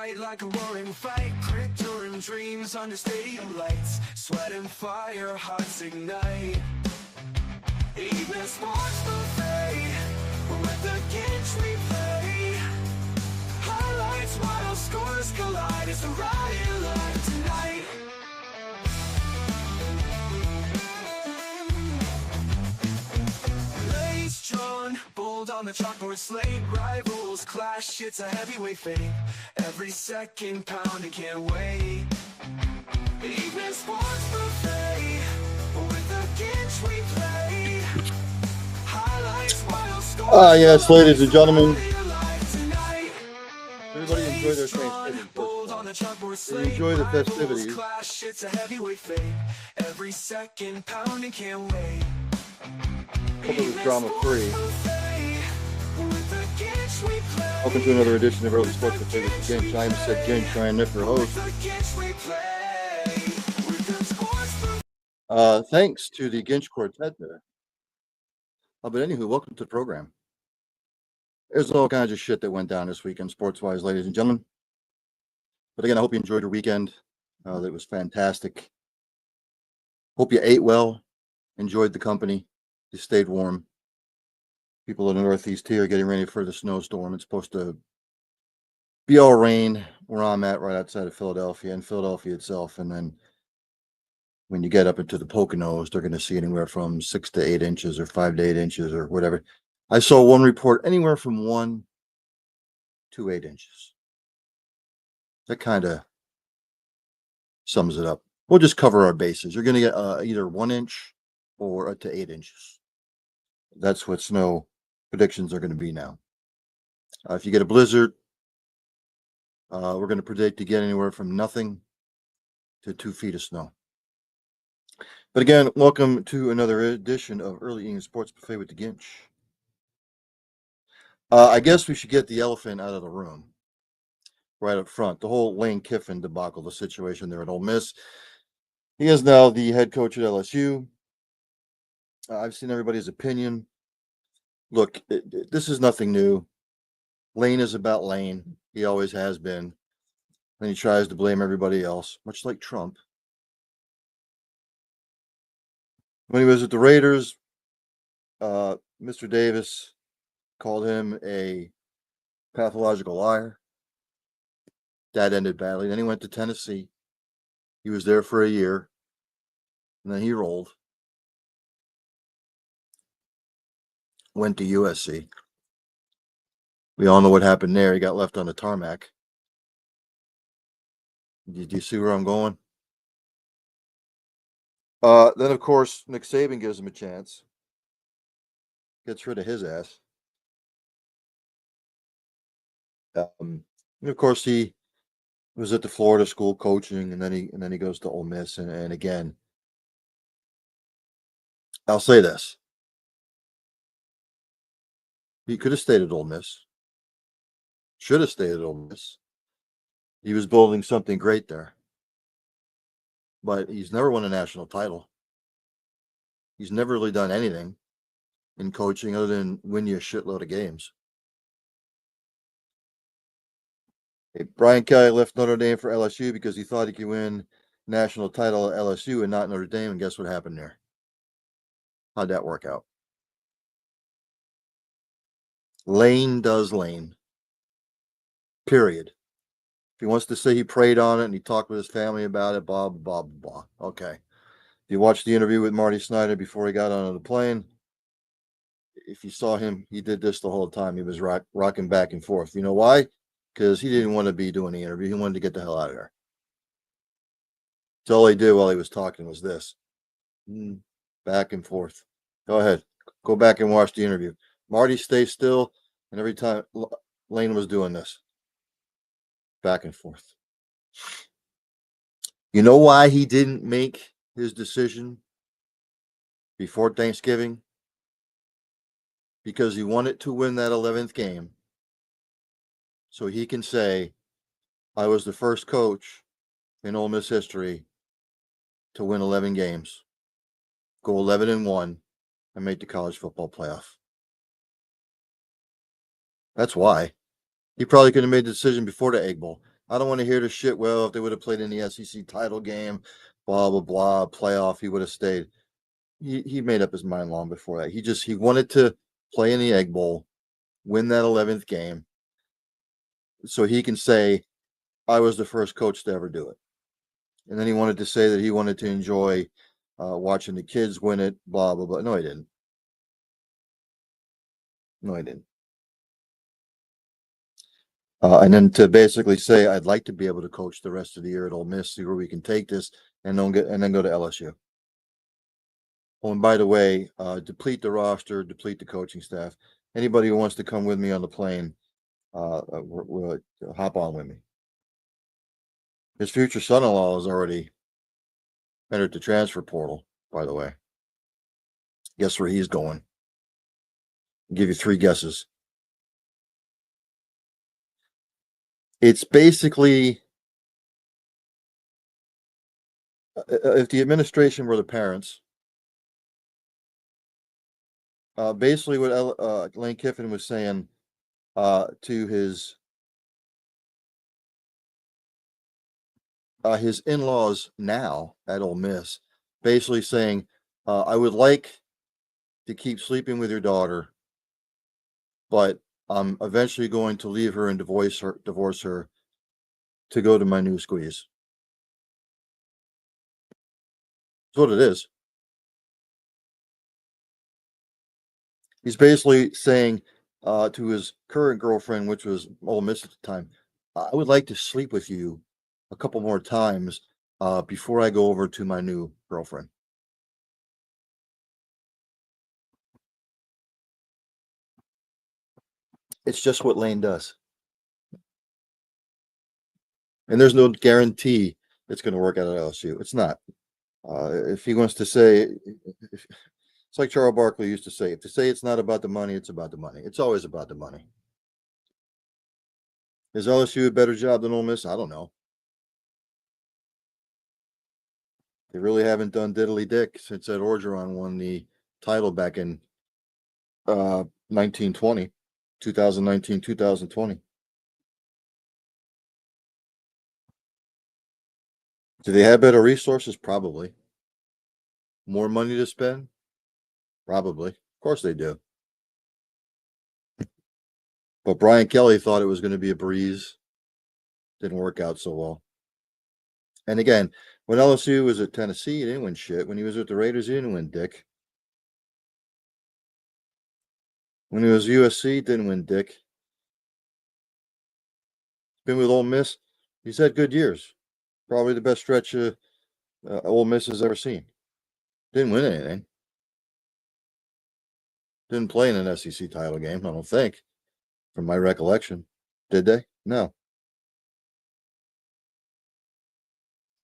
fight like a roaring fight, during dreams under stadium lights, sweat and fire, hearts ignite. Evening sports buffet, with the Ginch we play. Highlights while scores collide, it's the riot live tonight. Blades drawn, bold on the chalkboard slate. Rivals clash, it's a heavyweight fate. Every second pounding, can't wait. Evening sports buffet, with the Ginch we play. Highlights while scores. Yes, ladies and gentlemen. Everybody enjoy their Thanksgiving. Enjoy the festivities. It's a heavyweight fate. Every second pounding, can't wait. Hope it was drama-free. Welcome to another edition of Early Sports with Ginch. I'm Sid Ginch, I am your host. Thanks to the Ginch Quartet there. But anywho, welcome to the program. There's all kinds of shit that went down this weekend, sports-wise, ladies and gentlemen. But again, I hope you enjoyed your weekend. That was fantastic. Hope you ate well, enjoyed the company, you stayed warm. People in the Northeast here are getting ready for the snowstorm. It's supposed to be all rain where I'm at, right outside of Philadelphia and Philadelphia itself. And then when you get up into the Poconos, they're going to see anywhere from 6 to 8 inches or 5 to 8 inches or whatever. I saw one report anywhere from 1 to 8 inches. That kind of sums it up. We'll just cover our bases. You're going to get either 1 inch or up to 8 inches. That's what snow predictions are going to be now. If you get a blizzard, we're going to predict to get anywhere from nothing to 2 feet of snow. But again, welcome to another edition of Early Evening Sports Buffet with the Ginch. I guess we should get the elephant out of the room right up front. The whole Lane Kiffin debacle, the situation there at Ole Miss. He is now the head coach at LSU. I've seen everybody's opinion. Look, this is nothing new. Lane is about Lane. He always has been. And he tries to blame everybody else, much like Trump. When he was at the Raiders, Mr. Davis called him a pathological liar. That ended badly. Then he went to Tennessee. He was there for a year. And then he rolled. Went to USC. We all know what happened there. He got left on the tarmac. Did you see where I'm going? Then, of course, Nick Saban gives him a chance. Gets rid of his ass. And of course, he was at the Florida school coaching, and then he goes to Ole Miss. And again, I'll say this. He could have stayed at Ole Miss. Should have stayed at Ole Miss. He was building something great there. But he's never won a national title. He's never really done anything in coaching other than win you a shitload of games. Hey, Brian Kelly left Notre Dame for LSU because he thought he could win national title at LSU and not Notre Dame. And guess what happened there? How'd that work out? Lane does Lane. Period. If he wants to say he prayed on it and he talked with his family about it, blah, blah, blah. Okay. If you watched the interview with Marty Snyder before he got on the plane, if you saw him, he did this the whole time. He was rocking back and forth. You know why? Because he didn't want to be doing the interview. He wanted to get the hell out of there. So all he did while he was talking was this. Back and forth. Go ahead. Go back and watch the interview. Marty, stay still. And every time Lane was doing this. Back and forth. You know why he didn't make his decision before Thanksgiving? Because he wanted to win that 11th game. So he can say, I was the first coach in Ole Miss history to win 11 games, go 11-1, and make the college football playoff. That's why. He probably could have made the decision before the Egg Bowl. I don't want to hear the shit. Well, if they would have played in the SEC title game, blah blah blah, playoff, he would have stayed. He made up his mind long before that. He wanted to play in the Egg Bowl, win that 11th game, so he can say, I was the first coach to ever do it. And then he wanted to say that he wanted to enjoy watching the kids win it, blah, blah, blah. No, he didn't. No, he didn't. And then to basically say, I'd like to be able to coach the rest of the year at Ole Miss, see where we can take this, and then go to LSU. Oh, and by the way, deplete the roster, deplete the coaching staff. Anybody who wants to come with me on the plane, we'll hop on with me. His future son-in-law has already entered the transfer portal, by the way. Guess where he's going? I'll give you 3 guesses. It's basically, if the administration were the parents, basically what Lane Kiffin was saying to his in-laws now at Ole Miss, basically saying, I would like to keep sleeping with your daughter, but I'm eventually going to leave her and divorce her to go to my new squeeze. That's what it is. He's basically saying to his current girlfriend, which was Ole Miss at the time, I would like to sleep with you a couple more times before I go over to my new girlfriend. It's just what Lane does. And there's no guarantee it's going to work out at LSU. It's not. If he wants to say, it's like Charles Barkley used to say, if to say it's not about the money, it's about the money. It's always about the money. Is LSU a better job than Ole Miss? I don't know. They really haven't done diddly dick since Ed Orgeron won the title back in 2019, 2020. Do they have better resources? Probably. More money to spend? Probably. Of course they do. But Brian Kelly thought it was going to be a breeze. Didn't work out so well. And again, when LSU was at Tennessee, he didn't win shit. When he was with the Raiders, he didn't win dick. When he was USC, didn't win dick. Been with Ole Miss, he's had good years. Probably the best stretch Ole Miss has ever seen. Didn't win anything. Didn't play in an SEC title game, I don't think, from my recollection. Did they? No.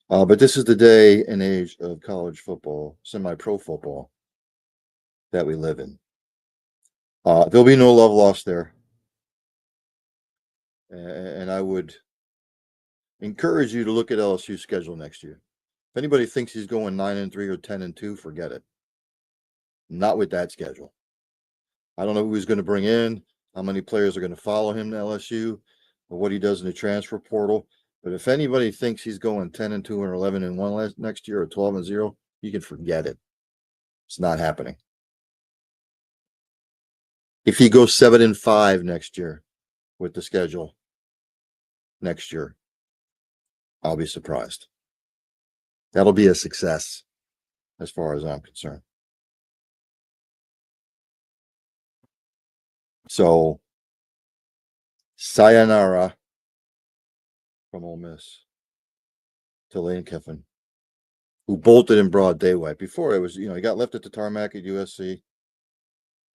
But this is the day and age of college football, semi-pro football that we live in. There'll be no love lost there. And I would encourage you to look at LSU's schedule next year. If anybody thinks he's going 9-3 or 10-2, forget it. Not with that schedule. I don't know who he's going to bring in, how many players are going to follow him to LSU, or what he does in the transfer portal. But if anybody thinks he's going 10-2 or 11-1 next year or 12-0, you can forget it. It's not happening. If he goes 7-5 next year with the schedule next year, I'll be surprised. That'll be a success as far as I'm concerned. So, sayonara from Ole Miss to Lane Kiffin, who bolted in broad daylight. Before it was, he got left at the tarmac at USC,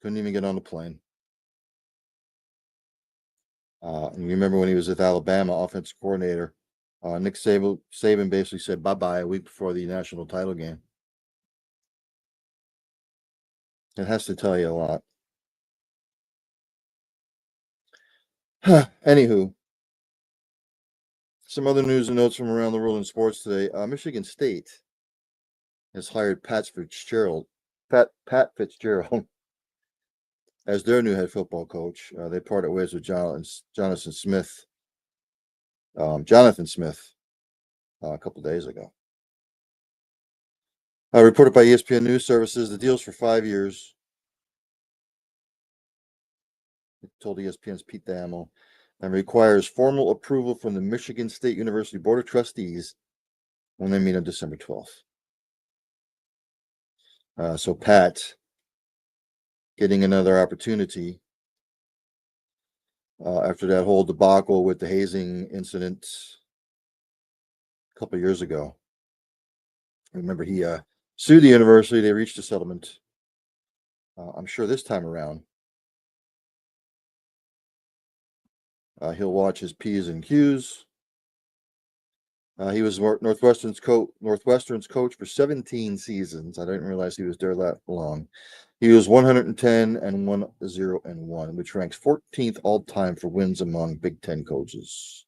couldn't even get on the plane. And you remember when he was with Alabama, offensive coordinator, Nick Saban basically said bye-bye a week before the national title game. It has to tell you a lot. Anywho, some other news and notes from around the world in sports today. Michigan State has hired Pat Fitzgerald as their new head football coach. They parted ways with Jonathan Smith Jonathan Smith a couple days ago. Reported by ESPN News Services, the deal's for 5 years. Told ESPN's Pete Thamel, and requires formal approval from the Michigan State University Board of Trustees when they meet on December 12th. So Pat getting another opportunity after that whole debacle with the hazing incident a couple years ago. Remember, he sued the university. They reached a settlement. I'm sure this time around, he'll watch his P's and Q's. He was Northwestern's coach for 17 seasons. I didn't realize he was there that long. He was 110 and 1-0-1, which ranks 14th all time for wins among Big Ten coaches.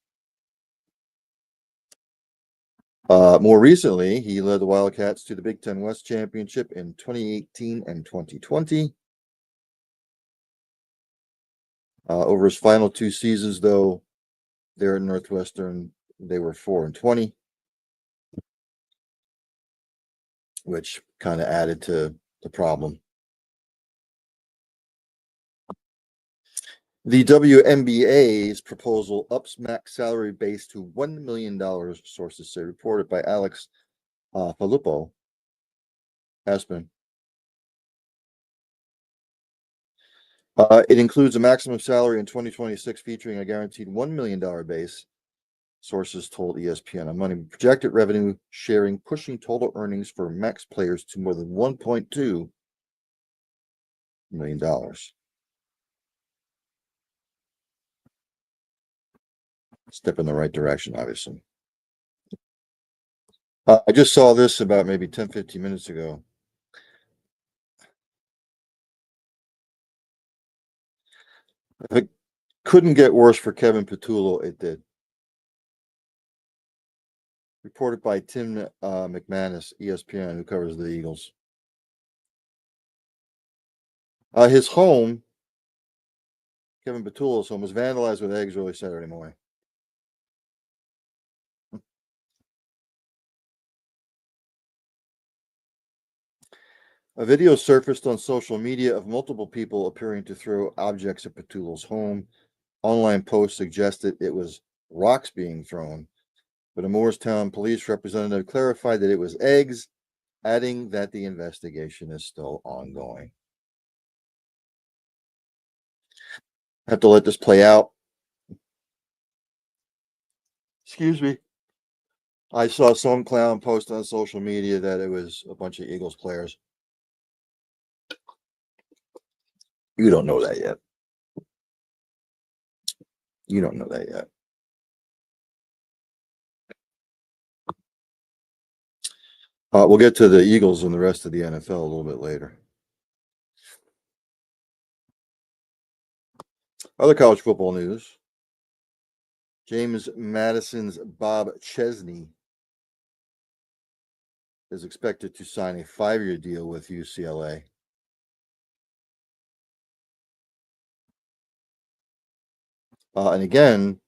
More recently, he led the Wildcats to the Big Ten West Championship in 2018 and 2020. Over his final 2 seasons, though, there at Northwestern, they were 4-20, which kind of added to the problem. The WNBA's proposal ups max salary base to $1 million, sources say, reported by Alex Filippo. Aspen. It includes a maximum salary in 2026 featuring a guaranteed $1 million base, sources told ESPN on Monday. Projected revenue sharing pushing total earnings for max players to more than $1.2 million. Step in the right direction, obviously. I just saw this about maybe 10, 15 minutes ago. If it couldn't get worse for Kevin Petullo, it did. Reported by Tim McManus, ESPN, who covers the Eagles. His home, Kevin Petullo's home, was vandalized with eggs early Saturday morning. A video surfaced on social media of multiple people appearing to throw objects at Petullo's home. Online posts suggested it was rocks being thrown, but a Moorestown police representative clarified that it was eggs, adding that the investigation is still ongoing. Have to let this play out. Excuse me. I saw some clown post on social media that it was a bunch of Eagles players. You don't know that yet. You don't know that yet. We'll get to the Eagles and the rest of the NFL a little bit later. Other college football news. James Madison's Bob Chesney is expected to sign a 5-year deal with UCLA. And again,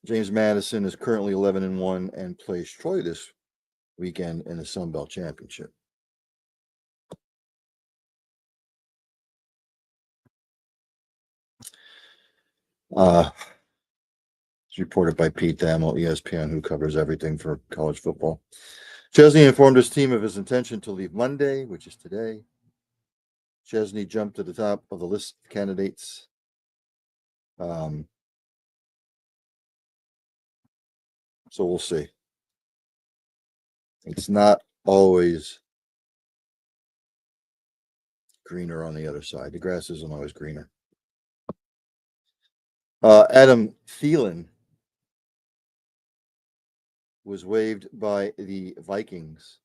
James Madison is currently 11-1 and plays Troy this weekend in the Sun Belt Championship. It's reported by Pete Thamel, ESPN, who covers everything for college football. Chesney informed his team of his intention to leave Monday, which is today. Chesney jumped to the top of the list of candidates. So we'll see. It's not always greener on the other side. The grass isn't always greener. Adam Thielen was waived by the Vikings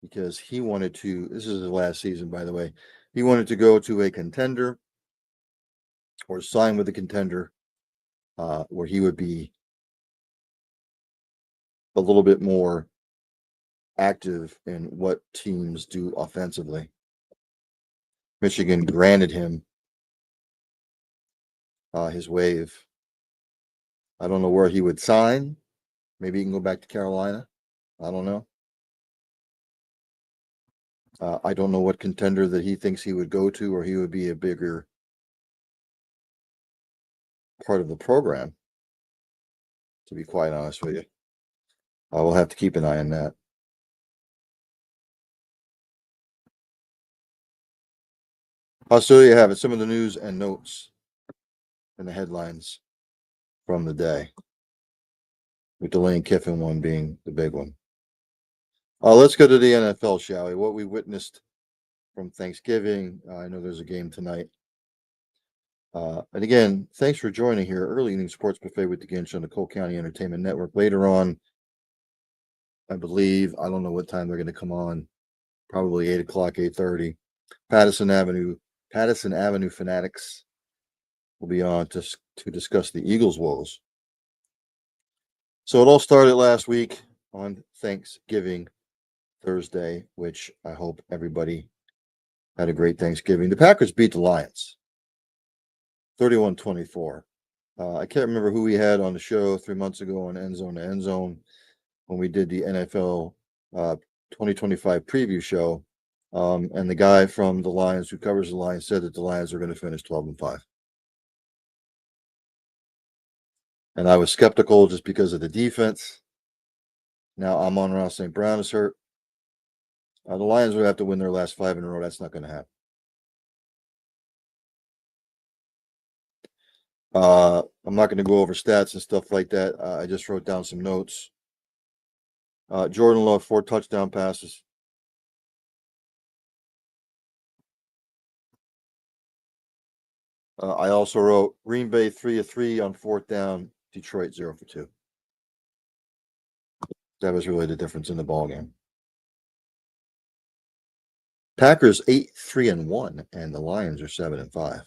because he wanted to, this is his last season, by the way, he wanted to go to a contender or sign with a contender where he would be a little bit more active in what teams do offensively. Michigan granted him his waive. I don't know where he would sign. Maybe he can go back to Carolina. I don't know. I don't know what contender that he thinks he would go to, or he would be a bigger part of the program, to be quite honest with you. I will have to keep an eye on that. So there you have it. Some of the news and notes and the headlines from the day, with the Lane Kiffin one being the big one. Let's go to the NFL, shall we? What we witnessed from Thanksgiving. I know there's a game tonight. And again, thanks for joining here. Early Evening Sports Buffet with the Ginch on the Cole County Entertainment Network. Later on, I believe, I don't know what time they're going to come on, probably 8 o'clock, 8:30. Patterson Avenue Fanatics will be on to discuss the Eagles' woes. So it all started last week on Thanksgiving Thursday, which I hope everybody had a great Thanksgiving. The Packers beat the Lions 31-24. I can't remember who we had on the show 3 months ago on End Zone to End Zone when we did the NFL 2025 preview show. And the guy from the Lions who covers the Lions said that the Lions are going to finish 12-5. And I was skeptical just because of the defense. Now Amon-Ra St. Brown is hurt. The Lions would have to win their last 5 in a row. That's not going to happen. I'm not going to go over stats and stuff like that. I just wrote down some notes. Jordan Love, 4 touchdown passes. I also wrote Green Bay 3 of 3 on 4th down. Detroit 0 for 2. That was really the difference in the ball game. Packers 8-3-1, and the Lions are 7-5.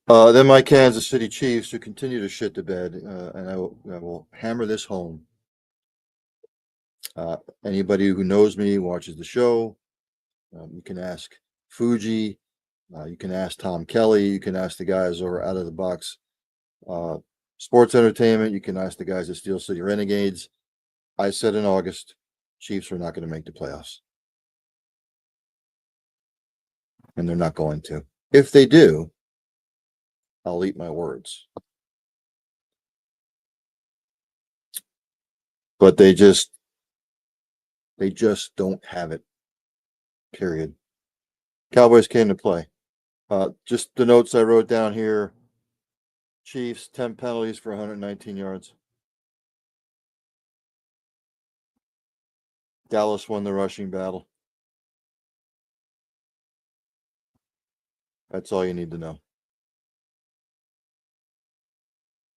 Then my Kansas City Chiefs, who continue to shit the bed, and I will hammer this home. Anybody who knows me, watches the show, you can ask Fuji, you can ask Tom Kelly, you can ask the guys over Out of the Box Sports Entertainment, you can ask the guys at Steel City Renegades. I said in August, Chiefs are not going to make the playoffs. And they're not going to. If they do, I'll eat my words. But they just don't have it. Period. Cowboys came to play. Just the notes I wrote down here. Chiefs, 10 penalties for 119 yards. Dallas won the rushing battle. That's all you need to know.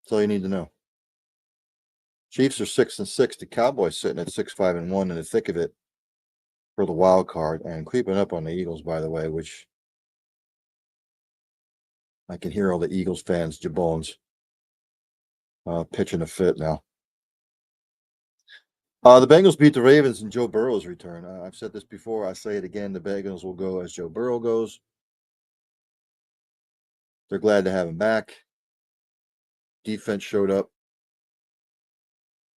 That's all you need to know. Chiefs are 6-6. The Cowboys sitting at 6-5-1 in the thick of it for the wild card and creeping up on the Eagles, by the way, which I can hear all the Eagles fans, jabones, pitching a fit now. The Bengals beat the Ravens in Joe Burrow's return. I've said this before. I say it again. The Bengals will go as Joe Burrow goes. They're glad to have him back. Defense showed up.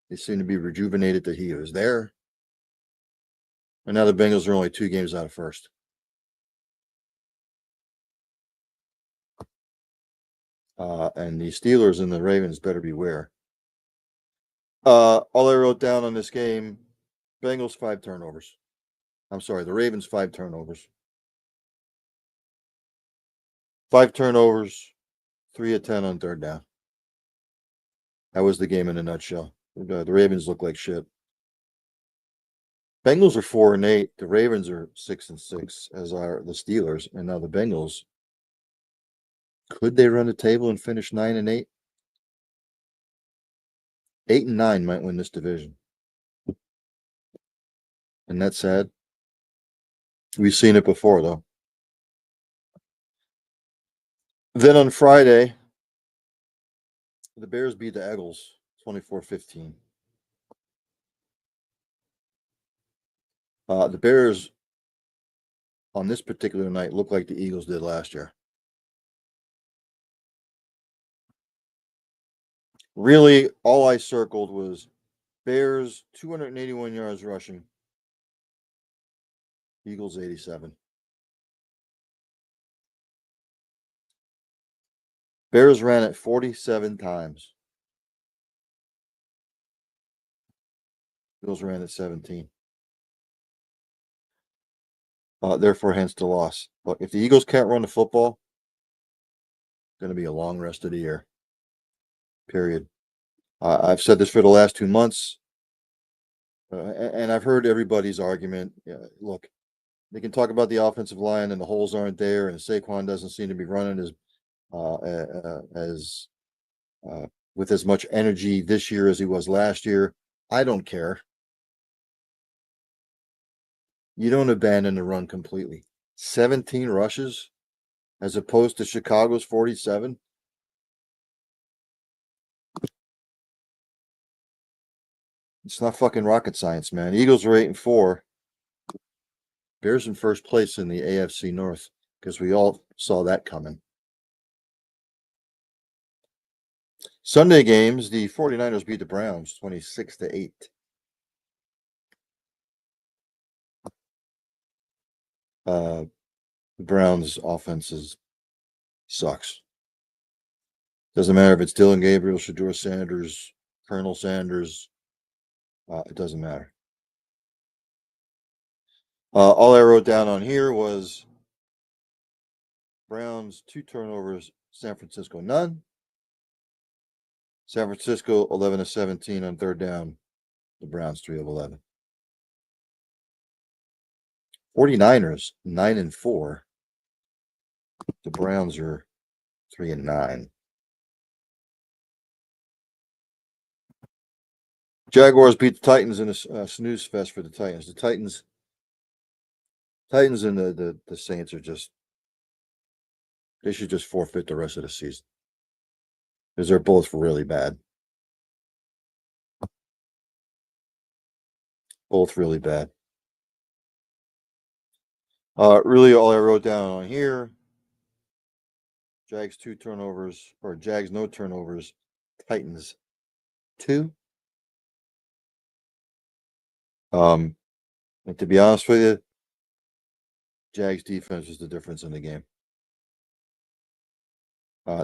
They seem to be rejuvenated that he was there. And now the Bengals are only 2 games out of first. And the Steelers and the Ravens better beware. All I wrote down on this game, Bengals 5 turnovers. I'm sorry, the Ravens 5 turnovers. 5 turnovers, 3 of 10 on 3rd down. That was the game in a nutshell. The Ravens look like shit. Bengals are 4-8. The Ravens are 6-6, as are the Steelers. And now the Bengals. Could they run the table and finish 9-8? 8-9 might win this division. And that's sad. We've seen it before, though. Then on Friday, the Bears beat the Eagles 24-15. The Bears on this particular night look like the Eagles did last year. Really, all I circled was Bears 281 yards rushing, Eagles 87. Bears ran it 47 times. Eagles ran it 17. Therefore, hence the loss. But if the Eagles can't run the football, it's going to be a long rest of the year. Period. I've said this for the last 2 months, and I've heard everybody's argument. Look, they can talk about the offensive line and the holes aren't there, and Saquon doesn't seem to be running as with as much energy this year as he was last year. I don't care. You don't abandon the run completely. 17 rushes as opposed to Chicago's 47. It's not fucking rocket science, man. Eagles are 8-4. Bears in first place in the AFC North because we all saw that coming. Sunday games, the 49ers beat the Browns 26-8. The Browns' offense sucks. Doesn't matter if it's Dylan Gabriel, Shedeur Sanders, Colonel Sanders. It doesn't matter. All I wrote down on here was Browns 2 turnovers, San Francisco none. San Francisco 11 of 17 on third down. The Browns 3 of 11. 49ers 9-4. The Browns are 3-9. Jaguars beat the Titans in a snooze fest for the Titans. The Titans and the Saints are just, they should just forfeit the rest of the season because they're both really bad. Both really bad. Really, all I wrote down on here: Jags 2 turnovers, or Jags no turnovers. Titans 2. And to be honest with you, Jags defense was the difference in the game.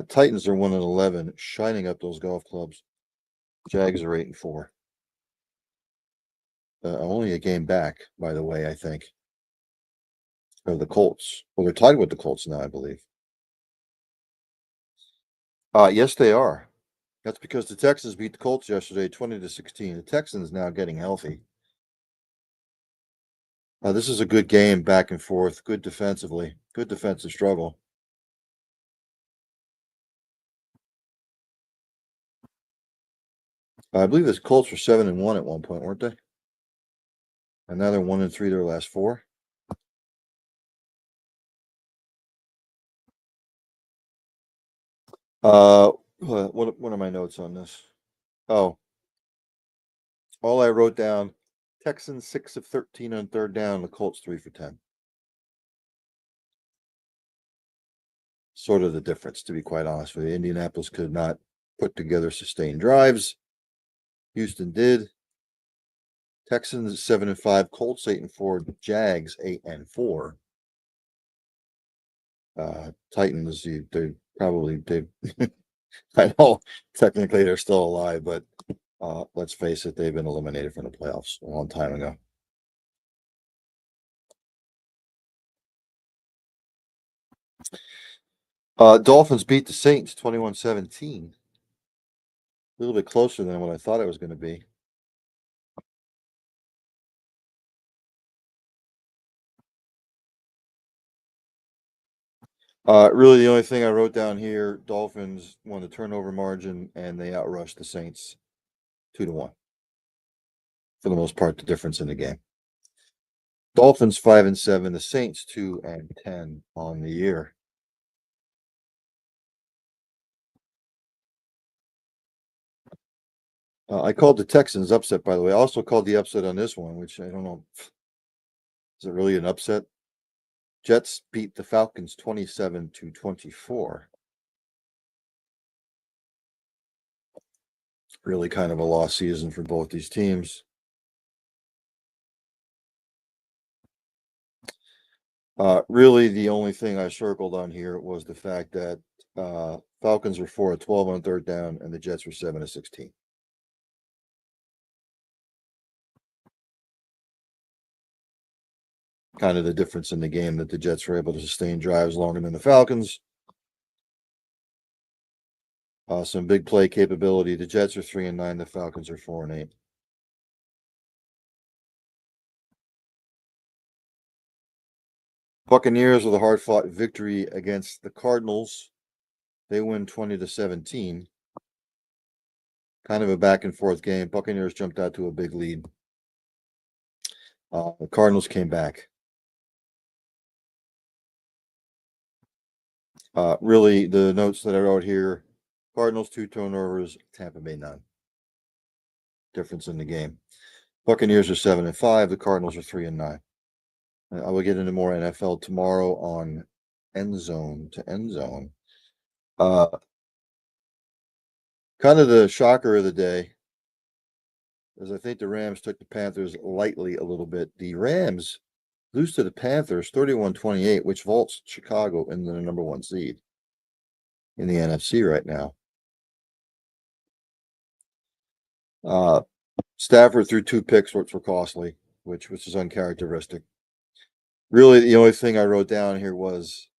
Titans are 1-11, shining up those golf clubs. Jags are 8-4. Only a game back, by the way, I think, of the Colts. Well, they're tied with the Colts now, I believe. Yes, they are. That's because the Texans beat the Colts yesterday 20-16. The Texans now getting healthy. This is a good game, back and forth, good defensively, good defensive struggle. I believe the Colts were 7-1 at one point, weren't they? And now they're 1-3 their last 4. What are my notes on this? Oh, all I wrote down: Texans 6 of 13 on third down, the Colts 3 for 10. Sort of the difference, to be quite honest with you. Indianapolis could not put together sustained drives. Houston did. Texans 7-5, Colts 8-4, Jags 8-4. Titans, they I know technically they're still alive, but let's face it, they've been eliminated from the playoffs a long time ago. Dolphins beat the Saints 21-17. A little bit closer than what I thought it was going to be. Really, the only thing I wrote down here: Dolphins won the turnover margin, and they outrushed the Saints 2-1. For the most part, the difference in the game. Dolphins 5-7, the Saints 2-10 on the year. I called the Texans upset, by the way. I also called the upset on this one, which I don't know. Is it really an upset? Jets beat the Falcons 27-24. Really kind of a lost season for both these teams. Really, the only thing I circled on here was the fact that Falcons were 4 of 12 on third down, and the Jets were 7 of 16. Kind of the difference in the game that the Jets were able to sustain drives longer than the Falcons. Some big play capability. The Jets are 3 and 9. The Falcons are 4 and 8. Buccaneers with a hard-fought victory against the Cardinals. They win 20 to 17. Kind of a back and forth game. Buccaneers jumped out to a big lead. The Cardinals came back. Really, the notes that I wrote here: Cardinals 2 turnovers, Tampa Bay none. Difference in the game. Buccaneers are 7 and 5. The Cardinals are 3 and 9. I will get into more NFL tomorrow on End Zone to End Zone. Kind of the shocker of the day, as I think the Rams took the Panthers lightly a little bit. The Rams lose to the Panthers 31-28, which vaults Chicago into the number 1 seed in the NFC right now. Stafford threw 2 picks, which were costly, which is uncharacteristic. Really, the only thing I wrote down here was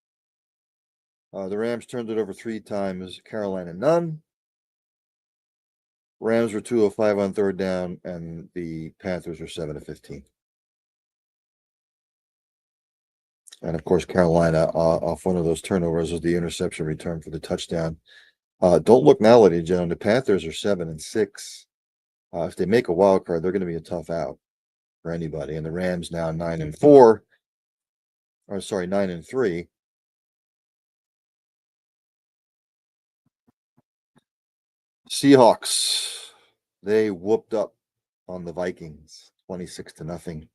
the Rams turned it over 3 times, Carolina none. Rams were 2 of 5 on third down, and the Panthers were 7 of 15. And of course, Carolina off one of those turnovers was the interception return for the touchdown. Don't look now, ladies and gentlemen. The Panthers are 7 and 6. If they make a wild card, they're going to be a tough out for anybody. And the Rams now 9 and 4. Or sorry, 9 and 3. Seahawks, they whooped up on the Vikings 26 to nothing.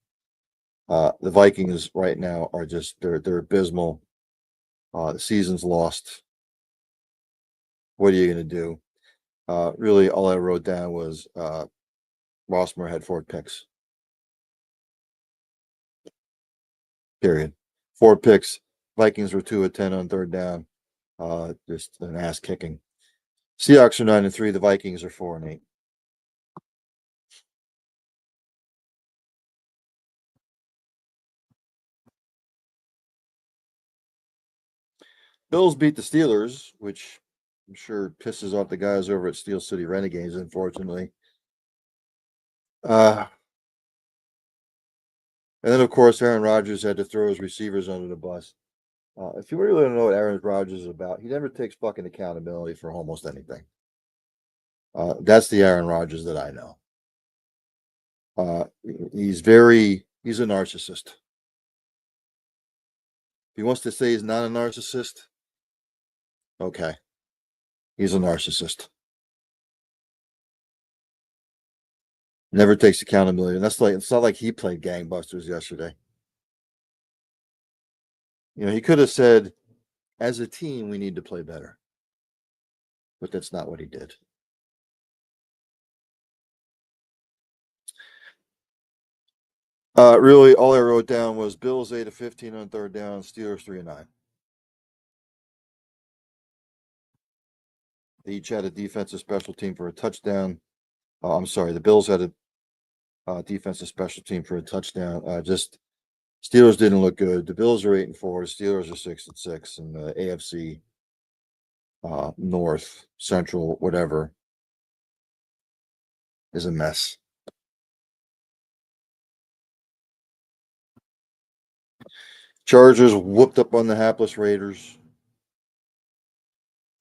The Vikings right now are just they're abysmal. The season's lost. What are you going to do? Really, all I wrote down was Rossmore had 4 picks. Period. 4 picks. Vikings were 2 of 10 on third down. Just an ass kicking. Seahawks are 9 and 3. The Vikings are 4 and 8. Bills beat the Steelers, which I'm sure pisses off the guys over at Steel City Renegades, unfortunately. And then, of course, Aaron Rodgers had to throw his receivers under the bus. If you really want to know what Aaron Rodgers is about, he never takes fucking accountability for almost anything. That's the Aaron Rodgers that I know. He's a narcissist. If he wants to say he's not a narcissist, okay. He's a narcissist. Never takes accountability. And it's not like he played gangbusters yesterday. He could have said, as a team, we need to play better. But that's not what he did. Really, all I wrote down was Bills 8 of 15 on third down, Steelers 3 and 9. They each had a defensive special team for a touchdown. I'm sorry, the Bills had a defensive special team for a touchdown. Just Steelers didn't look good. The Bills are 8 and 4. The Steelers are 6 and 6, and the AFC North, Central, whatever, is a mess. Chargers whooped up on the hapless Raiders.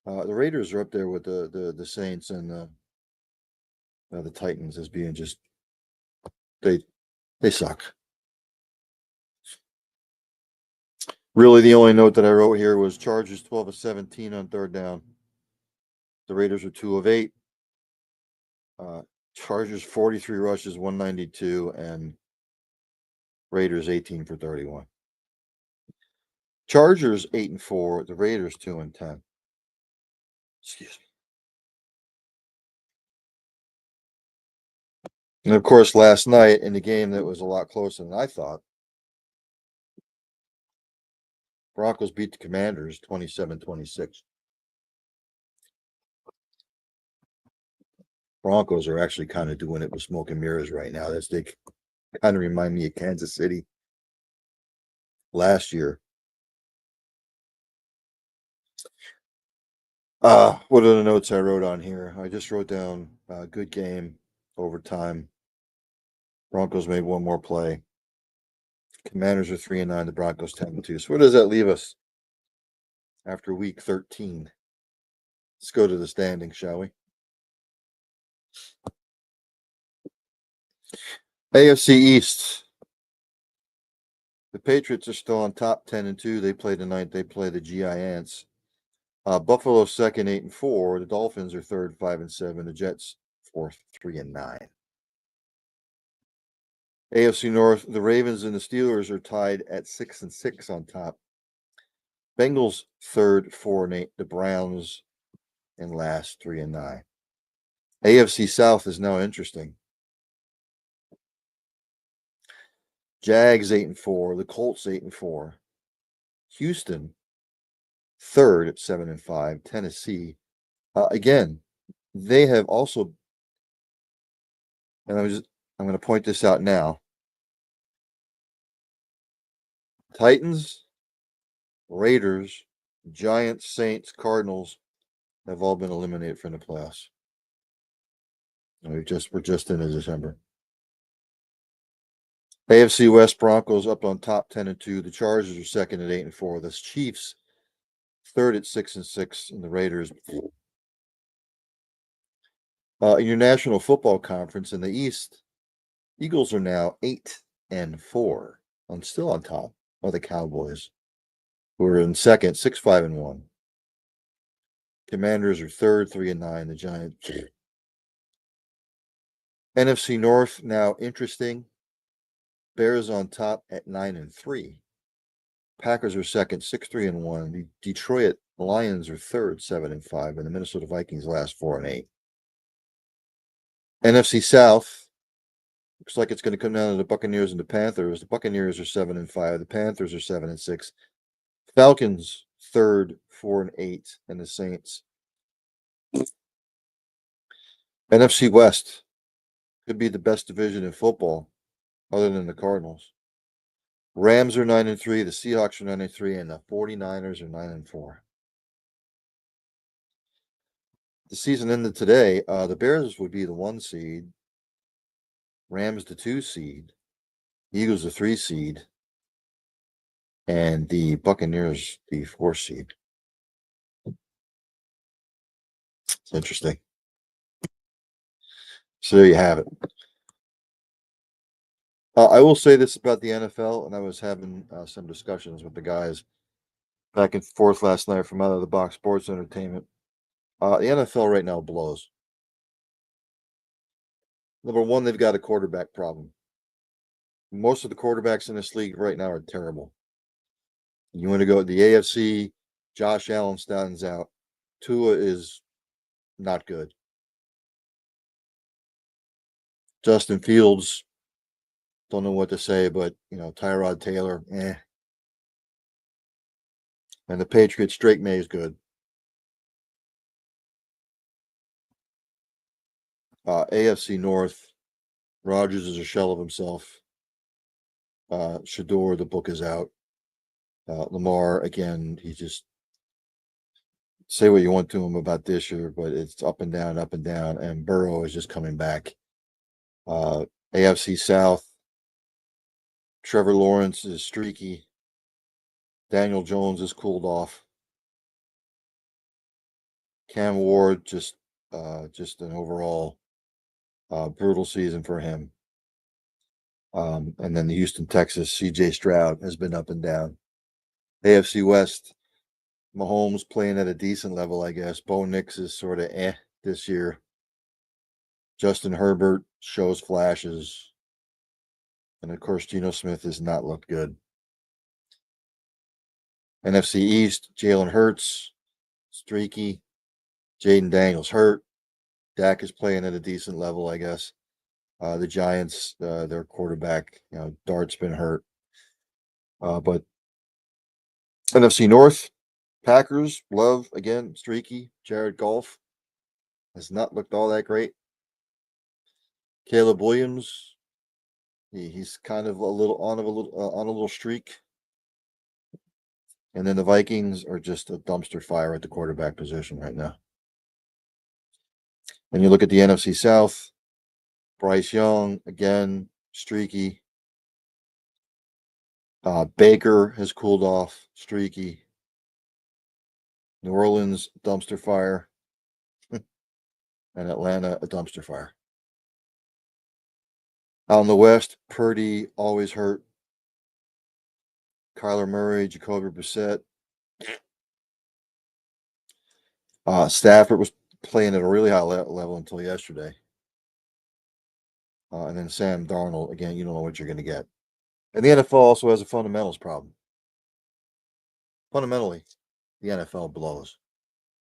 The Raiders are up there with the Saints and the Titans as being just they suck. Really, the only note that I wrote here was Chargers 12 of 17 on third down. The Raiders are 2 of 8. Chargers 43 rushes, 192, and Raiders 18 for 31. Chargers 8 and 4. The Raiders 2 and 10. Excuse me. And of course, last night in the game that was a lot closer than I thought, Broncos beat the Commanders 27-26. Broncos are actually kind of doing it with smoke and mirrors right now. They kind of remind me of Kansas City last year. What are the notes I wrote on here? I just wrote down good game, overtime. Broncos made one more play. Commanders are 3-9, the Broncos 10-2. So where does that leave us after week 13? Let's go to the standings, shall we? AFC East. The Patriots are still on top 10-2. They play tonight. They play the Giants. Buffalo second 8-4. The Dolphins are third 5-7. The Jets fourth 3-9. AFC North, the Ravens and the Steelers are tied at 6-6 on top. Bengals third 4-8. The Browns in last 3-9. AFC South is now interesting. Jags 8-4. The Colts 8-4. Houston third at 7-5. Tennessee again, they have also, and I'm going to point this out now. Titans, Raiders, Giants, Saints, Cardinals have all been eliminated from the playoffs. And we're just into December. AFC West Broncos up on top 10-2. The Chargers are second at 8-4. The Chiefs third at 6-6, and the Raiders. In your National Football Conference in the East, Eagles are now 8-4, and still on top of the Cowboys, who are in second, 6-5-1. Commanders are third, 3-9. The Giants. NFC North now interesting. Bears on top at 9-3. Packers are second, 6-3-1. The Detroit Lions are third, 7-5, and the Minnesota Vikings last 4-8. NFC South looks like it's going to come down to the Buccaneers and the Panthers. The Buccaneers are 7-5. The Panthers are 7-6. Falcons third, 4-8, and the Saints. NFC West could be the best division in football, other than the Cardinals. Rams are 9-3. The Seahawks are 9-3, and the 49ers are 9-4. The season ended today. The Bears would be the 1 seed. Rams the 2 seed. Eagles the 3 seed. And the Buccaneers the 4 seed. It's interesting. So there you have it. I will say this about the NFL, and I was having some discussions with the guys back and forth last night from Out of the Box Sports Entertainment. The NFL right now blows. Number one, they've got a quarterback problem. Most of the quarterbacks in this league right now are terrible. You want to go to the AFC, Josh Allen stands out. Tua is not good. Justin Fields, don't know what to say, but, Tyrod Taylor, eh. And the Patriots, Drake May is good. AFC North, Rodgers is a shell of himself. Shador, the book is out. Lamar, again, he just say what you want to him about this year, but it's up and down, up and down. And Burrow is just coming back. AFC South, Trevor Lawrence is streaky. Daniel Jones is cooled off. Cam Ward, just an overall brutal season for him. And then the Houston, Texas, CJ Stroud has been up and down. AFC West, Mahomes playing at a decent level, I guess. Bo Nix is sort of this year. Justin Herbert shows flashes. And of course, Geno Smith has not looked good. NFC East, Jalen Hurts, streaky. Jaden Daniels hurt. Dak is playing at a decent level, I guess. The Giants, their quarterback, Dart's been hurt. But NFC North, Packers, Love, again, streaky. Jared Goff has not looked all that great. Caleb Williams, he's kind of on a little streak. And then the Vikings are just a dumpster fire at the quarterback position right now. And you look at the NFC South, Bryce Young, again, streaky. Baker has cooled off, streaky. New Orleans, dumpster fire. And Atlanta, a dumpster fire. Out in the West, Purdy, always hurt. Kyler Murray, Jacoby Brissett. Stafford was playing at a really high level until yesterday. And then Sam Darnold, again, you don't know what you're going to get. And the NFL also has a fundamentals problem. Fundamentally, the NFL blows.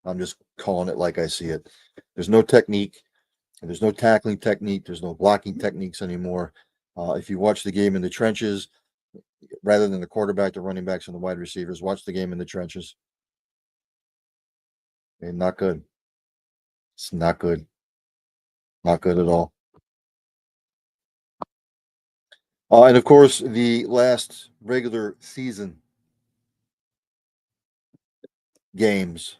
I'm just calling it like I see it. There's no technique. There's no tackling technique. There's no blocking techniques anymore. If you watch the game in the trenches, rather than the quarterback, the running backs, and the wide receivers, watch the game in the trenches. And not good. It's not good. Not good at all. And of course, the last regular season games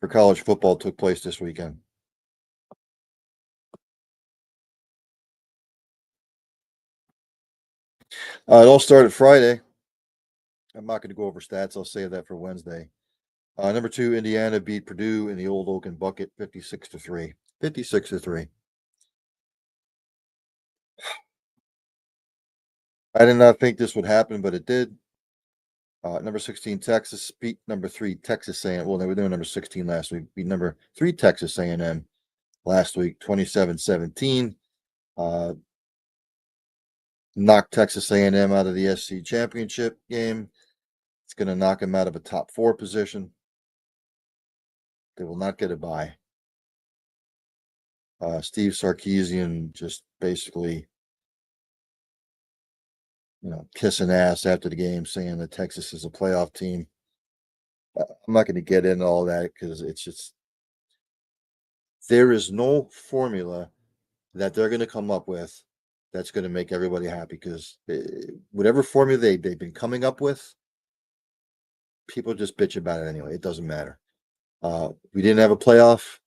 for college football took place this weekend. It all started Friday. I'm not going to go over stats. I'll save that for Wednesday. Number 2, Indiana beat Purdue in the Old Oaken Bucket, 56-3. 56-3. I did not think this would happen, but it did. Number 16, Texas beat number 3, Texas A&M. Well, they were doing number 16 last week. Beat number 3, Texas A&M last week, 27-17. Knocked Texas A&M out of the SC championship game. It's going to knock them out of a top 4 position. They will not get a bye. Steve Sarkisian just basically, kissing ass after the game, saying that Texas is a playoff team. I'm not going to get into all that because it's just, there is no formula that they're going to come up with that's going to make everybody happy, because whatever formula they've been coming up with, people just bitch about it anyway. It doesn't matter. We didn't have a playoff.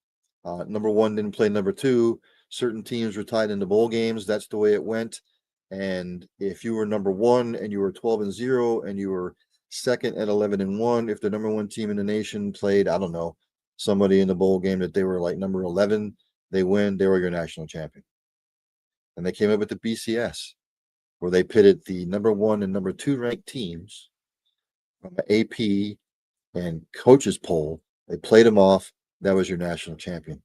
Number 1 didn't play number 2. Certain teams were tied into bowl games. That's the way it went. And if you were number 1 and you were 12-0 and you were second at 11-1, if the number 1 team in the nation played, I don't know, somebody in the bowl game that they were like number 11, they win, they were your national champion. And they came up with the BCS, where they pitted the number 1 and number 2 ranked teams from the AP and coaches poll. They played them off. That was your national champion.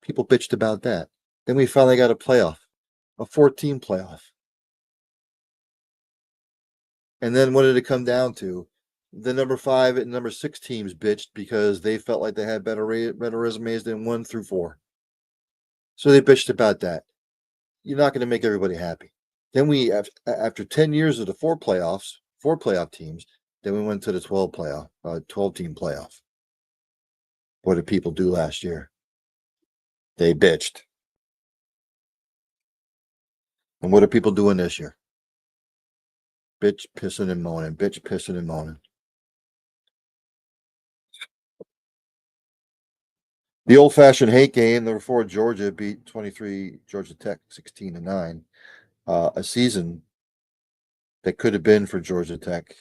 People bitched about that. Then we finally got a playoff, a 14 playoff. And then what did it come down to? The number 5 and number 6 teams bitched because they felt like they had better resumes than 1 through 4. So they bitched about that. You're not going to make everybody happy. Then we, after 10 years of the 4 playoff teams, then we went to the 12 team playoff. What did people do last year? They bitched. And what are people doing this year? Bitch, pissing and moaning. Bitch, pissing and moaning. The old-fashioned hate game, number 4, Georgia beat 23 Georgia Tech 16-9. A season that could have been for Georgia Tech.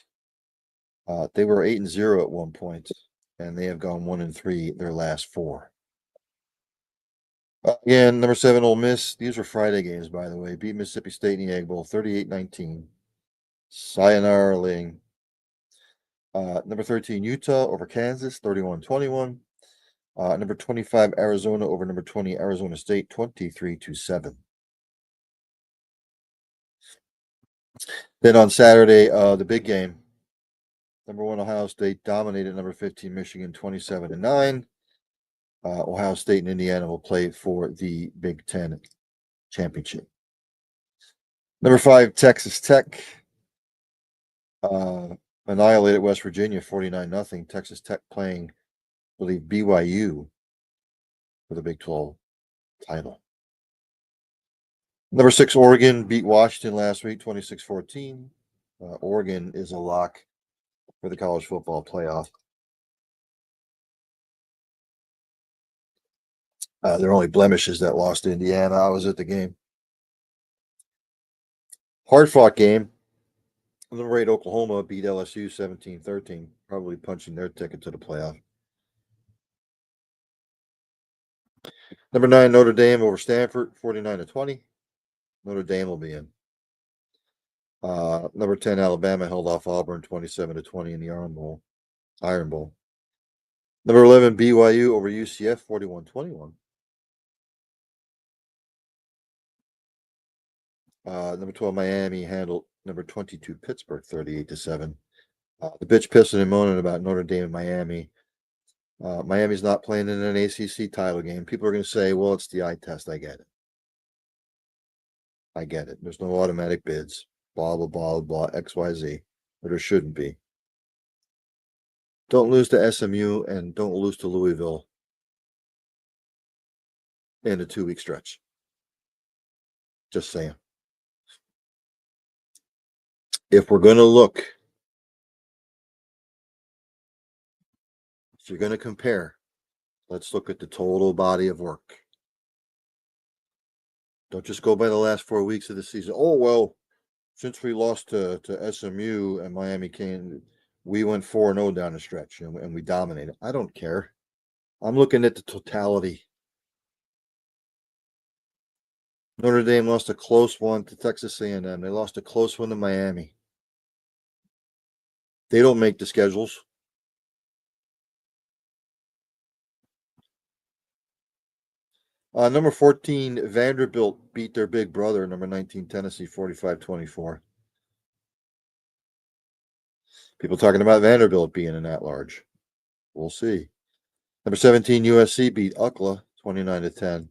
They were 8-0 at one point, and they have gone 1-3 their last 4. Again, number 7, Ole Miss. These were Friday games, by the way. Beat Mississippi State in the Egg Bowl, 38-19. Sayonara Ling. Number 13, Utah over Kansas, 31-21. Number 25, Arizona over number 20, Arizona State, 23-7. Then on Saturday, the big game. Number 1, Ohio State dominated number 15, Michigan, 27-9. Ohio State and Indiana will play for the Big Ten championship. Number 5, Texas Tech annihilated West Virginia 49-0. Texas Tech playing, I believe, BYU for the Big 12 title. Number 6, Oregon beat Washington last week 26-14. Oregon is a lock for the college football playoff. Their only blemish is that lost to Indiana. I was at the game. Hard-fought game. Number 8, Oklahoma beat LSU 17-13, probably punching their ticket to the playoff. Number 9, Notre Dame over Stanford 49-20. Notre Dame will be in. Number 10, Alabama held off Auburn 27-20 in the Iron Bowl. Number 11, BYU over UCF 41-21. Number 12, Miami handled number 22, Pittsburgh 38-7. The bitch pissing and moaning about Notre Dame and Miami. Miami's not playing in an ACC title game. People are going to say, well, it's the eye test. I get it. There's no automatic bids. Blah, blah, blah, blah, XYZ. But there shouldn't be. Don't lose to SMU and don't lose to Louisville in a 2-week stretch. Just saying. If we're going to look, if you're going to compare, let's look at the total body of work. Don't just go by the last 4 weeks of the season. Oh, well, since we lost to SMU and Miami came, we went 4-0 down the stretch and we dominated. I don't care. I'm looking at the totality. Notre Dame lost a close one to Texas A&M. They lost a close one to Miami. They don't make the schedules. Number 14, Vanderbilt beat their big brother, number 19, Tennessee, 45-24. People talking about Vanderbilt being an at-large. We'll see. Number 17, USC beat UCLA, 29-10.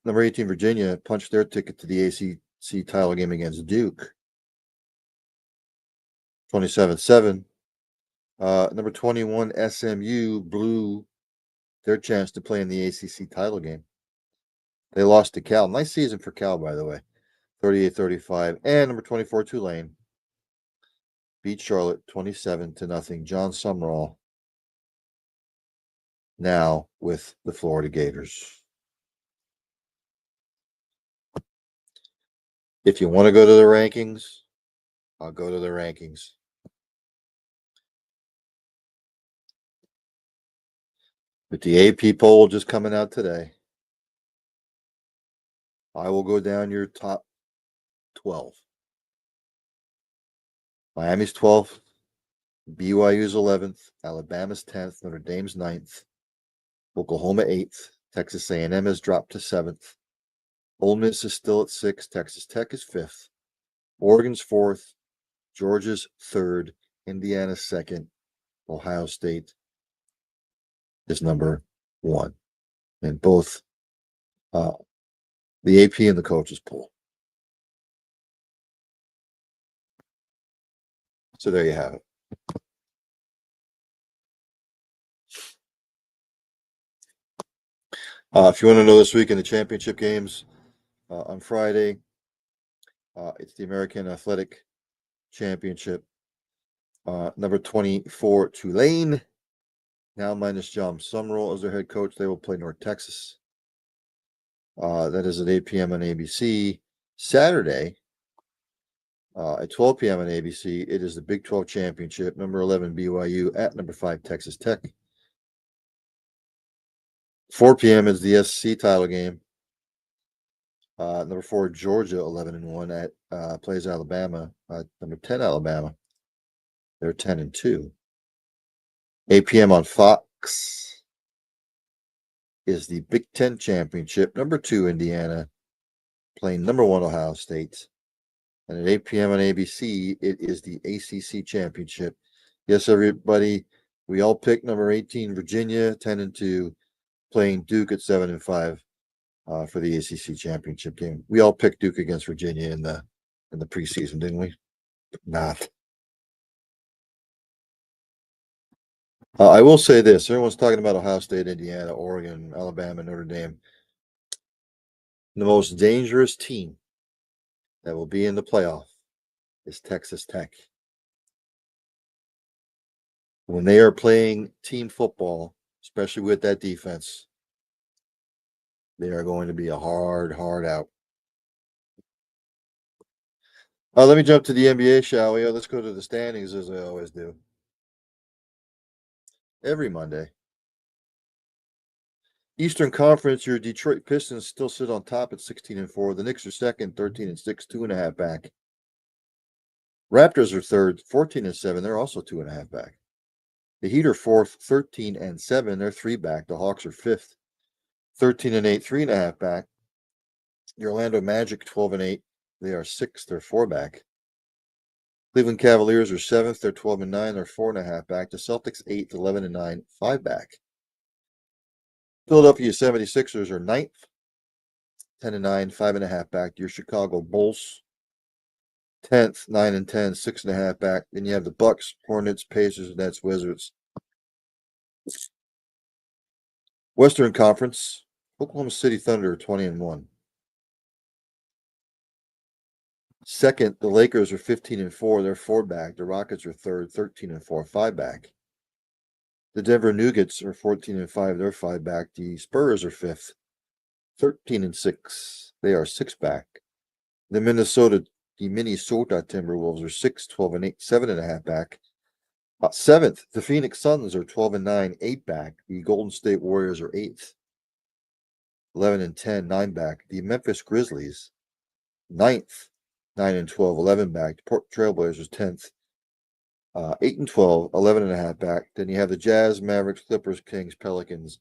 Number 18, Virginia punched their ticket to the ACC title game against Duke, 27-7. Number 21, SMU blew their chance to play in the ACC title game. They lost to Cal. Nice season for Cal, by the way, 38-35. And number 24, Tulane beat Charlotte 27-0. John Sumrall now with the Florida Gators. If you want to go to the rankings, I'll go to the rankings. With the AP poll just coming out today, I will go down your top 12. Miami's 12th, BYU's 11th, Alabama's 10th, Notre Dame's 9th, Oklahoma 8th, Texas A&M has dropped to 7th, Ole Miss is still at 6th, Texas Tech is 5th, Oregon's 4th, Georgia's 3rd, Indiana's 2nd, Ohio State is number 1 in both the AP and the coaches poll. So there you have it. If you want to know this week in the championship games, on Friday, it's the American Athletic Championship. Number 24, Tulane, now minus John Sumrall as their head coach. They will play North Texas. That is at 8 p.m. on ABC. Saturday, at 12 p.m. on ABC, it is the Big 12 Championship. Number 11, BYU at number 5, Texas Tech. 4 p.m. is the SEC title game. Number 4, Georgia, 11-1 at plays Alabama. Number 10, Alabama. They're 10-2. 8 p.m. on Fox is the Big 10 Championship. Number 2, Indiana, playing number 1, Ohio State. And at 8 p.m. on ABC, it is the ACC Championship. Yes, everybody, we all picked number 18, Virginia, 10-2, playing Duke at 7-5. for the ACC championship game. We all picked Duke against Virginia in the preseason, didn't we? Not. I will say this: everyone's talking about Ohio State, Indiana, Oregon, Alabama, Notre Dame. The most dangerous team that will be in the playoff is Texas Tech. When they are playing team football, especially with that defense, they are going to be a hard out. Let me jump to the NBA, shall we? Let's go to the standings as I always do. Every Monday. Eastern Conference, your Detroit Pistons still sit on top at 16-4. The Knicks are second, 13-6, 2.5 back. Raptors are third, 14-7. They're also 2.5 back. The Heat are fourth, 13-7. They're 3 back. The Hawks are fifth, 13-8, 3.5 back. The Orlando Magic, 12-8. They are sixth. They're 4 back. Cleveland Cavaliers are seventh. They're 12-9. They're 4.5 back. The Celtics, 8th, 11-9, 5 back. Philadelphia 76ers are ninth, 10-9, 5.5 back. Your Chicago Bulls, 10th, 9-10, 6.5 back. Then you have the Bucks, Hornets, Pacers, Nets, Wizards. Western Conference, Oklahoma City Thunder 20-1. Second, the Lakers are 15-4. They're 4 back. The Rockets are third, 13-4, 5 back. The Denver Nuggets are 14-5. They're 5 back. The Spurs are fifth, 13-6. They are 6 back. The Minnesota Timberwolves are 6, 12-8, 7.5 back. Seventh, the Phoenix Suns are 12-9, 8 back. The Golden State Warriors are 8th, 11-10, 9 back. The Memphis Grizzlies, 9th, 9-12, 11 back. The Port Trailblazers, 10th, 8-12, 11.5 back. Then you have the Jazz, Mavericks, Clippers, Kings, Pelicans.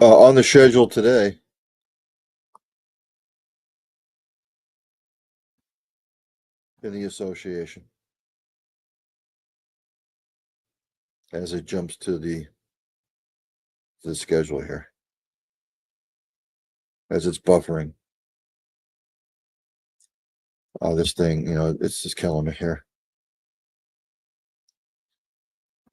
On the schedule today, in the association, as it jumps to the schedule here, as it's buffering. This thing, it's just killing me here.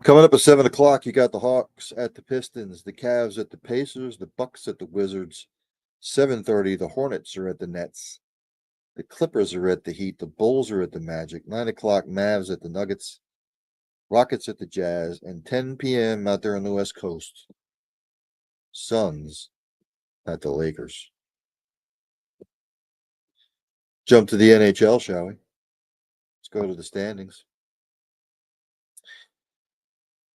Coming up at 7 o'clock, you got the Hawks at the Pistons, the Cavs at the Pacers, the Bucks at the Wizards. 7:30, the Hornets are at the Nets. The Clippers are at the Heat. The Bulls are at the Magic. 9 o'clock, Mavs at the Nuggets. Rockets at the Jazz. And 10 p.m. out there on the West Coast, Suns at the Lakers. Jump to the NHL, shall we? Let's go to the standings.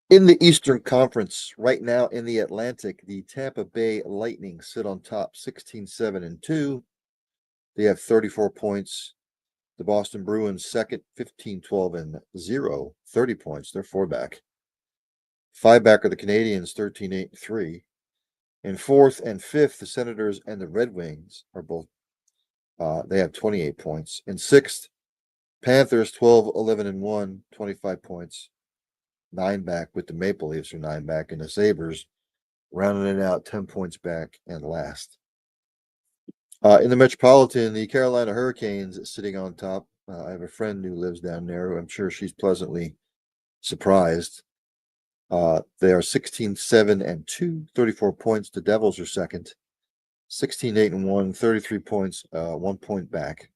In the Eastern Conference, right now in the Atlantic, the Tampa Bay Lightning sit on top 16-7-2. They have 34 points. The Boston Bruins second, 15-12-0, 30 points. They're 4 back. 5 back are the Canadiens, 13-8-3. In fourth and fifth, the Senators and the Red Wings are both, they have 28 points. In sixth, Panthers 12-11-1, 25 points. 9 back with the Maple Leafs are 9 back, and the Sabres rounding it out 10 points back and last. In the Metropolitan, the Carolina Hurricanes sitting on top. I have a friend who lives down there. I'm sure she's pleasantly surprised. They are 16-7-2, 34 points. The Devils are second, 16-8-1, 33 points, 1 point back.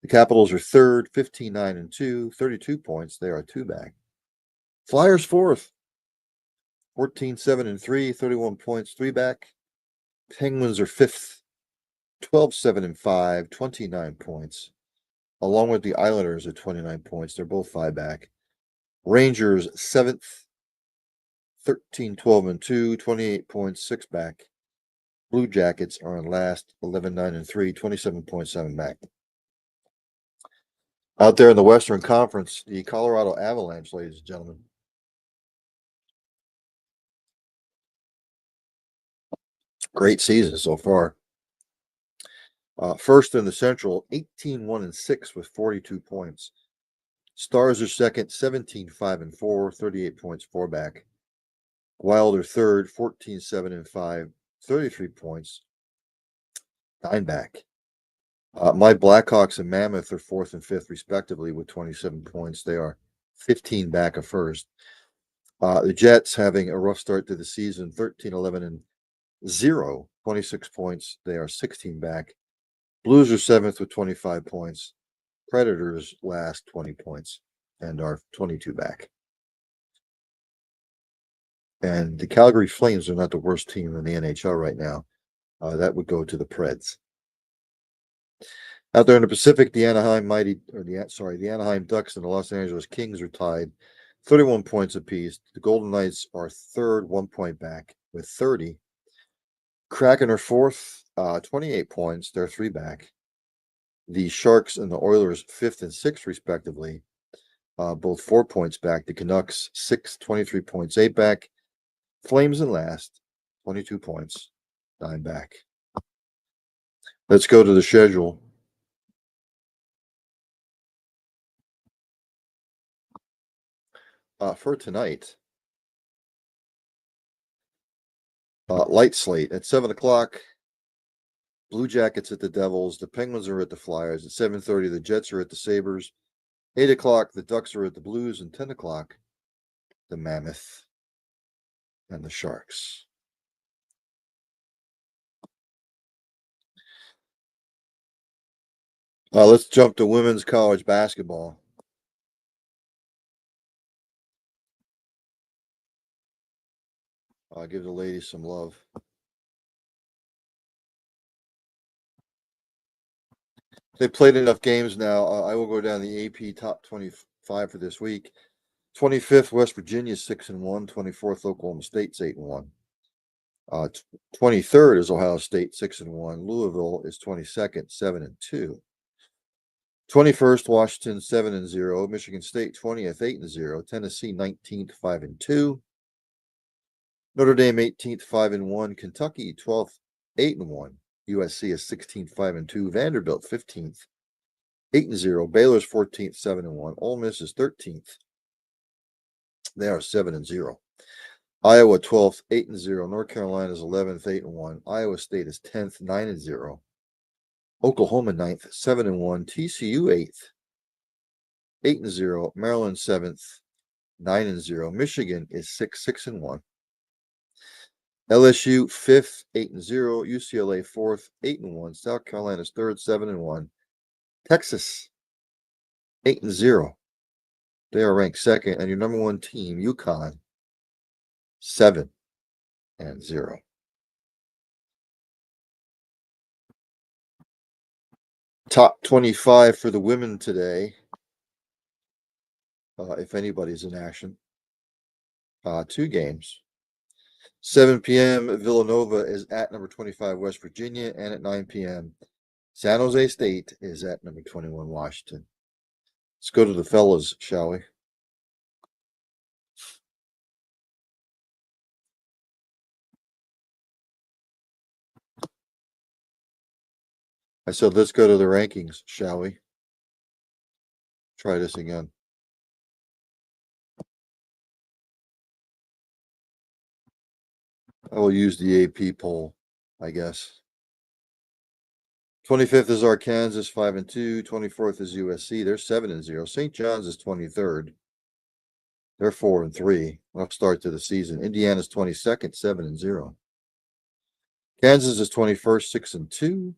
The Capitals are third, 15-9-2, 32 points. They are 2 back. Flyers fourth, 14-7-3, 31 points, 3 back. Penguins are fifth, 12-7-5, 29 points, along with the Islanders at 29 points. They're both 5 back. Rangers seventh, 13-12-2, 28 points, 6 back. Blue Jackets are in last, 11-9-3, 27.7 back. Out there in the Western Conference, the Colorado Avalanche, ladies and gentlemen. Great season so far. First in the Central, 18-1-6 with 42 points. Stars are second, 17-5-4, 38 points, 4 back. Wilder third, 14-7-5, 33 points, 9 back. My Blackhawks and Mammoth are fourth and fifth, respectively, with 27 points. They are 15 back of first. The Jets having a rough start to the season, 13-11-0, 26 points. They are 16 back. Blues are seventh with 25 points. Predators last 20 points and are 22 back. And the Calgary Flames are not the worst team in the NHL right now. That would go to the Preds. Out there in the Pacific, the Anaheim Ducks and the Los Angeles Kings are tied, 31 points apiece. The Golden Knights are third, 1 point back with 30. Kraken are fourth, 28 points. They're 3 back. The Sharks and the Oilers, fifth and sixth, respectively, both 4 points back. The Canucks, sixth, 23 points, 8 back. Flames in last, 22 points, 9 back. Let's go to the schedule. For tonight, light slate at 7 o'clock. Blue Jackets at the Devils. The Penguins are at the Flyers. At 7:30, the Jets are at the Sabres. 8 o'clock, the Ducks are at the Blues. And 10 o'clock, the Mammoth and the Sharks. Let's jump to women's college basketball. I'll give the ladies some love. They played enough games now. I will go down the AP top 25 for this week. 25th, West Virginia, 6-1. 24th, Oklahoma State's 8-1. 23rd is Ohio State, 6-1. Louisville is 22nd, 7-2. 21st, Washington, 7-0. Michigan State, 20th, 8-0. Tennessee, 19th, 5-2. Notre Dame, 18th, 5-1. Kentucky, 12th, 8-1. USC is 16th, 5-2. Vanderbilt, 15th, 8-0. Baylor's 14th, 7-1. Ole Miss is 13th. They are 7-0. Iowa 12th, 8-0. North Carolina is 11th, 8-1. Iowa State is 10th, 9-0. Oklahoma 9th, 7-1. TCU 8th, 8-0. Maryland 7th, 9-0. Michigan is 6-1. LSU 5th, 8-0. UCLA 4th, 8-1. South Carolina's 3rd, 7-1. Texas 8-0. They are ranked second, and your number one team, UConn, 7-0. Top 25 for the women today, if anybody's in action. 2 games. 7 p.m., Villanova is at number 25, West Virginia, and at 9 p.m., San Jose State is at number 21, Washington. Let's go to the fellas, shall we? I said, let's go to the rankings, shall we? Try this again. I will use the AP poll, I guess. 25th is Arkansas, 5-2. 24th is USC. They're 7-0. St. John's is 23rd. They're 4-3. Rough start to the season. Indiana's 22nd, 7-0. Kansas is 21st, 6-2.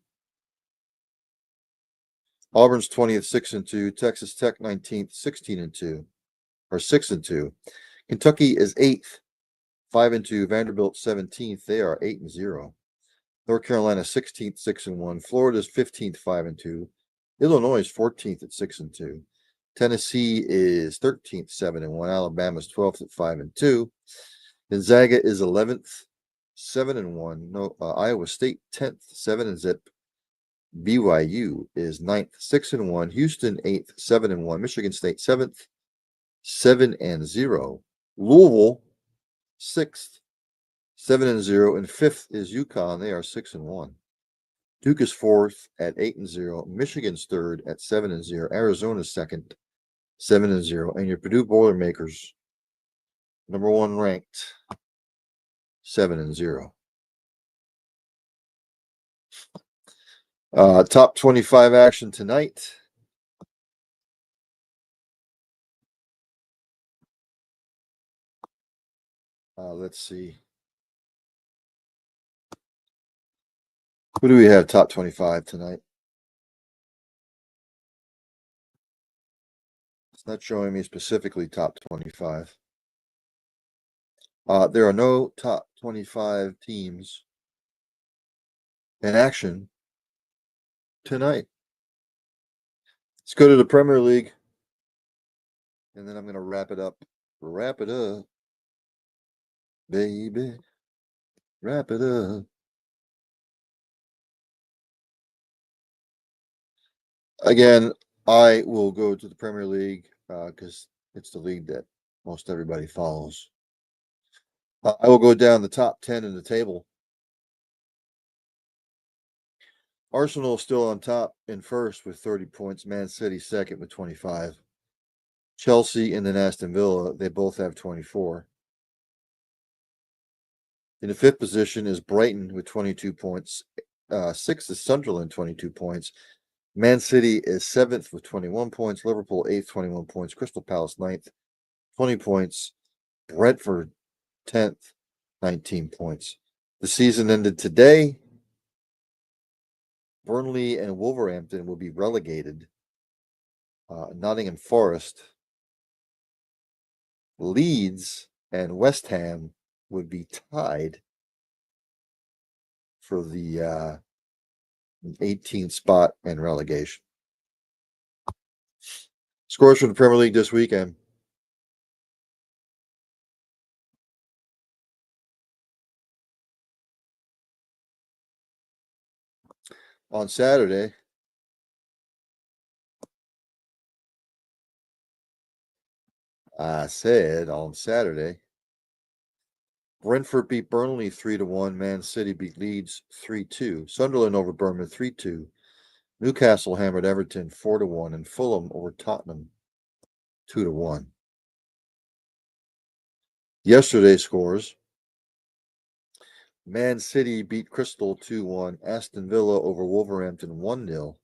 Auburn's 20th, 6-2. Texas Tech 19th, 16-2. Or 6-2. Kentucky is 8th, 5-2. Vanderbilt 17th. They are 8-0. North Carolina 16th, 6-1. Florida's 15th, 5-2. Illinois is 14th at 6-2. Tennessee is 13th, 7-1. Alabama's 12th at 5-2. Gonzaga is 11th, 7-1. Iowa State 10th, 7-0. BYU is 9th, 6-1. Houston 8th, 7-1. Michigan State 7th, 7-0. Louisville 6th, 7-0, and 5th is UConn. They are 6-1. Duke is fourth at 8-0. Michigan's third at 7-0. Arizona's second, 7-0. And your Purdue Boilermakers, number one ranked, 7-0. Top 25 action tonight. Let's see. Who do we have top 25 tonight? It's not showing me specifically top 25. There are no top 25 teams in action tonight. Let's go to the Premier League, and then I'm going to wrap it up. Wrap it up, baby. Wrap it up. Again, I will go to the Premier League because it's the league that most everybody follows. I will go down the top 10 in the table. Arsenal still on top in first with 30 points. Man City second with 25. Chelsea and then Aston Villa, they both have 24. In the fifth position is Brighton with 22 points. Sixth is Sunderland, 22 points. Man City is seventh with 21 points. Liverpool, eighth, 21 points. Crystal Palace, ninth, 20 points. Brentford, 10th, 19 points. The season ended today. Burnley and Wolverhampton will be relegated. Nottingham Forest, Leeds, and West Ham would be tied for the 18th spot and relegation. Scores from the Premier League this weekend. On Saturday, Brentford beat Burnley 3-1. Man City beat Leeds 3-2. Sunderland over Bournemouth 3-2. Newcastle hammered Everton 4-1, and Fulham over Tottenham 2-1. Yesterday's scores: Man City beat Crystal 2-1. Aston Villa over Wolverhampton 1-0.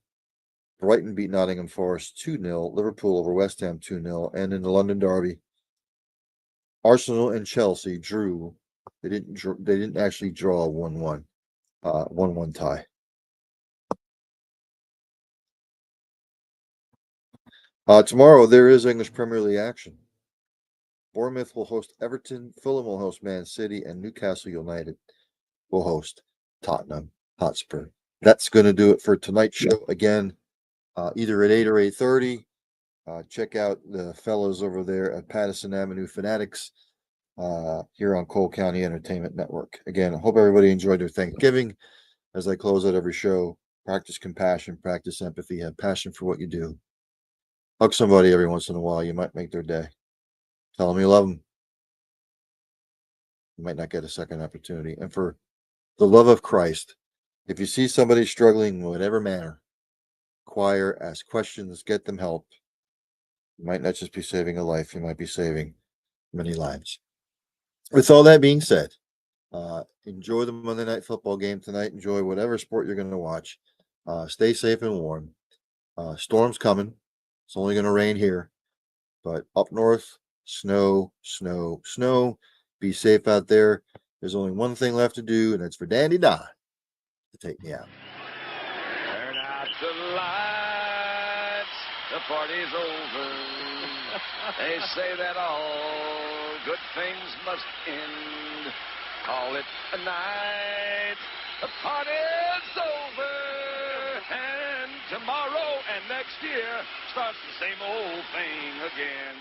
Brighton beat Nottingham Forest 2-0. Liverpool over West Ham 2-0. And in the London Derby, Arsenal and Chelsea drew. They didn't actually draw a 1-1. 1-1 tie. Tomorrow there is English Premier League action. Bournemouth will host Everton, Fulham will host Man City, and Newcastle United will host Tottenham Hotspur. That's going to do it for tonight's show. Again, either at 8 or 8:30. Check out the fellows over there at Patterson Avenue Fanatics here on Cole County Entertainment Network. Again, I hope everybody enjoyed their Thanksgiving. As I close out every show, practice compassion, practice empathy, have passion for what you do. Hug somebody every once in a while. You might make their day. Tell them you love them. You might not get a second opportunity. And for the love of Christ, if you see somebody struggling in whatever manner, inquire, ask questions, get them help. You might not just be saving a life, you might be saving many lives. With all that being said, enjoy the Monday Night Football game tonight. Enjoy whatever sport you're going to watch. Stay safe and warm. Storm's coming. It's only going to rain here. But up north, snow, snow, snow. Be safe out there. There's only one thing left to do, and it's for Dandy Don to take me out. Turn out the lights, the party's over. They say that all good things must end. Call it a night, the party's over. And tomorrow and next year starts the same old thing again.